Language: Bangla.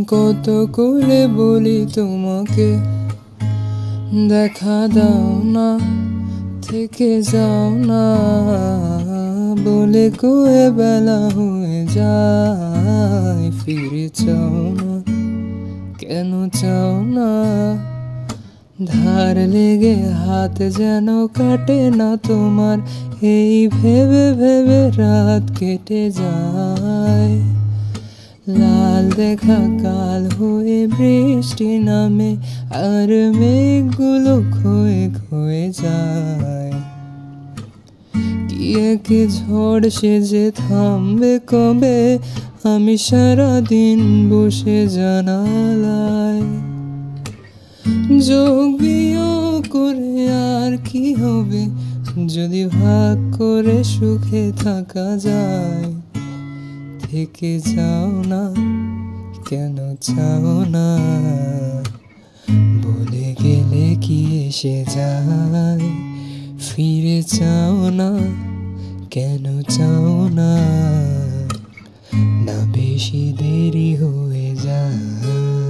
কত করে বলি তোমাকে দেখা দাও না, থেকে যাও না, বলে কয়ে বেলা হয়ে যায়। ফিরে চাও না, কেন চাও না? ধার লেগে হাত যেন কাটে না তোমার, এই ভেবে ভেবে রাত কেটে যায়। লাল দেখা কাল হয়ে বৃষ্টি নামে, আর মেঘগুলো ক্ষয়ে ক্ষয়ে যায়। কি এক ঝড় সেজে থামবে কবে, আমি সারাদিন বসে জানালায়। যোগ বিয়োগ করে আর কি হবে, যদি ভাগ করে সুখে থাকা যায়। থেকে যাও না, কেন চাও না? বলে গেলে কি এসে যায়? ফিরে চাও না, কেন চাও না? না বেশি দেরি হয়ে যায়।